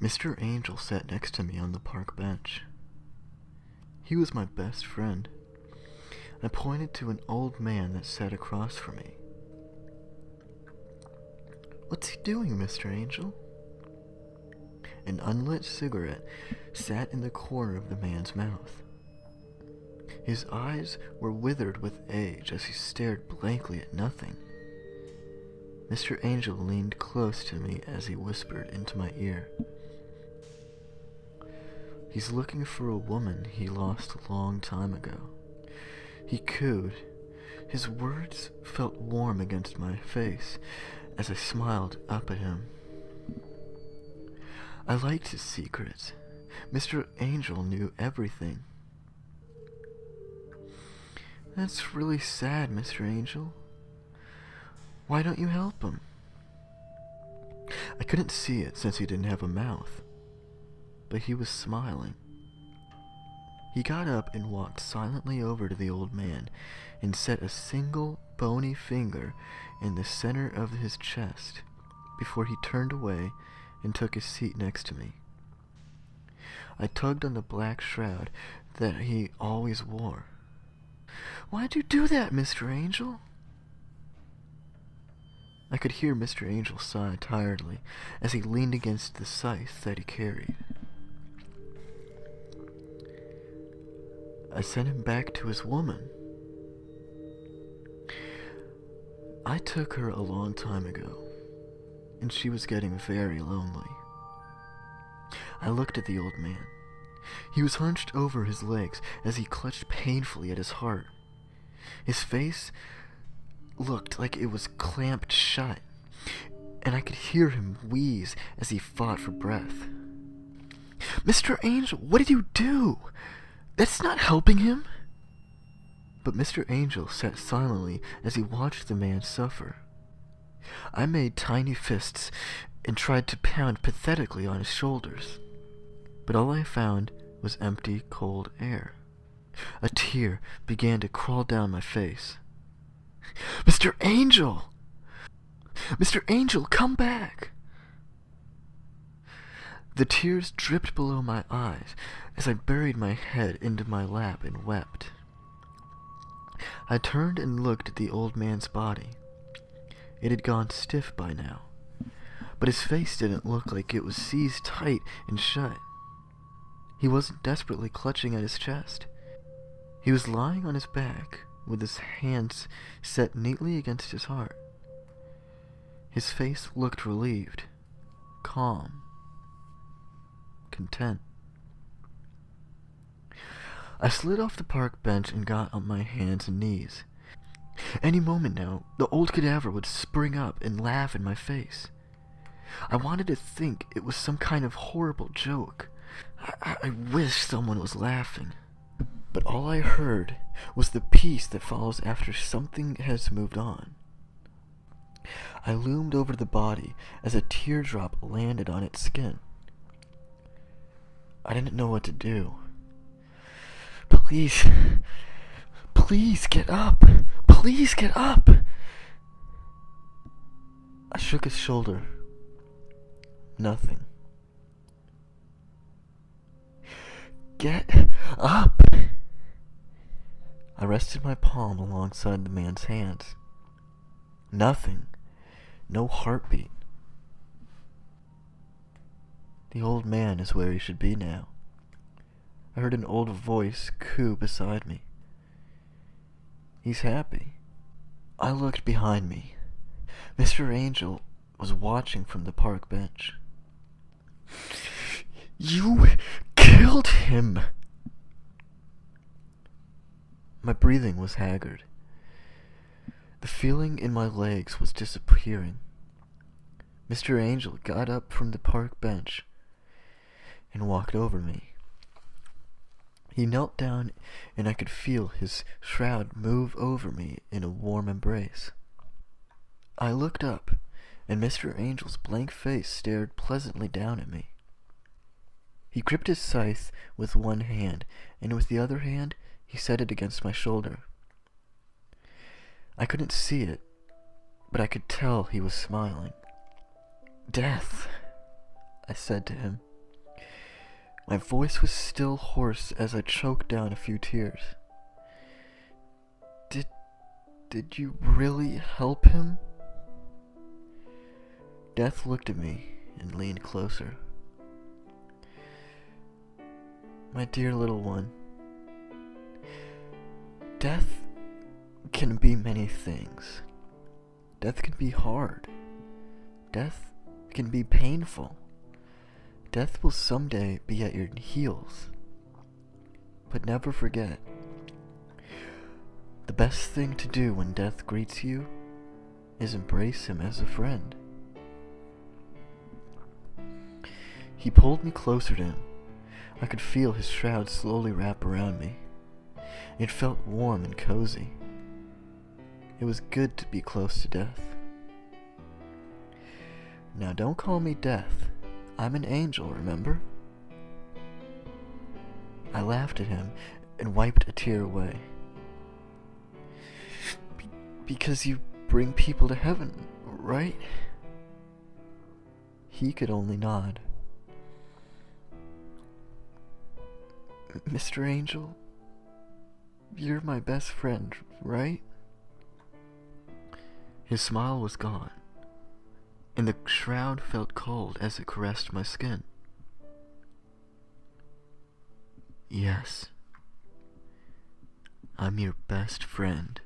Mr. Angel sat next to me on the park bench. He was my best friend. I pointed to an old man that sat across from me. "What's he doing, Mr. Angel?" An unlit cigarette sat in the corner of the man's mouth. His eyes were withered with age as he stared blankly at nothing. Mr. Angel leaned close to me as he whispered into my ear. "He's looking for a woman he lost a long time ago." He cooed. His words felt warm against my face as I smiled up at him. I liked his secrets. Mr. Angel knew everything. "That's really sad, Mr. Angel. Why don't you help him?" I couldn't see it since he didn't have a mouth, but he was smiling. He got up and walked silently over to the old man and set a single bony finger in the center of his chest before he turned away and took his seat next to me. I tugged on the black shroud that he always wore. "Why'd you do that, Mr. Angel?" I could hear Mr. Angel sigh tiredly as he leaned against the scythe that he carried. "I sent him back to his woman. I took her a long time ago, and she was getting very lonely." I looked at the old man. He was hunched over his legs as he clutched painfully at his heart. His face looked like it was clamped shut, and I could hear him wheeze as he fought for breath. "Mr. Angel, what did you do? That's not helping him." But Mr. Angel sat silently as he watched the man suffer. I made tiny fists and tried to pound pathetically on his shoulders, but all I found was empty, cold air. A tear began to crawl down my face. "Mr. Angel! Mr. Angel, come back!" The tears dripped below my eyes as I buried my head into my lap and wept. I turned and looked at the old man's body. It had gone stiff by now, but his face didn't look like it was seized tight and shut. He wasn't desperately clutching at his chest. He was lying on his back with his hands set neatly against his heart. His face looked relieved, calm, content. I slid off the park bench and got on my hands and knees. Any moment now, the old cadaver would spring up and laugh in my face. I wanted to think it was some kind of horrible joke. I wish someone was laughing. But all I heard was the peace that follows after something has moved on. I loomed over the body as a teardrop landed on its skin. I didn't know what to do. Please, please get up! Please get up! I shook his shoulder. Nothing. Get up! I rested my palm alongside the man's hands. Nothing. No heartbeat. The old man is where he should be now. I heard an old voice coo beside me. He's happy. I looked behind me. Mr. Angel was watching from the park bench. "You killed him!" My breathing was haggard. The feeling in my legs was disappearing. Mr. Angel got up from the park bench and walked over me. He knelt down, and I could feel his shroud move over me in a warm embrace. I looked up, and Mr. Angel's blank face stared pleasantly down at me. He gripped his scythe with one hand, and with the other hand he set it against my shoulder. I couldn't see it, but I could tell he was smiling. "Death," I said to him. My voice was still hoarse as I choked down a few tears. Did you really help him? Death looked at me and leaned closer. My dear little one, death can be many things. Death can be hard. Death can be painful. Death will someday be at your heels. But never forget, the best thing to do when death greets you is embrace him as a friend. He pulled me closer to him. I could feel his shroud slowly wrap around me. It felt warm and cozy. It was good to be close to death. Now don't call me Death. I'm an angel, remember? I laughed at him and wiped a tear away. Because you bring people to heaven, right? He could only nod. Mr. Angel, you're my best friend, right? His smile was gone, and the shroud felt cold as it caressed my skin. Yes, I'm your best friend.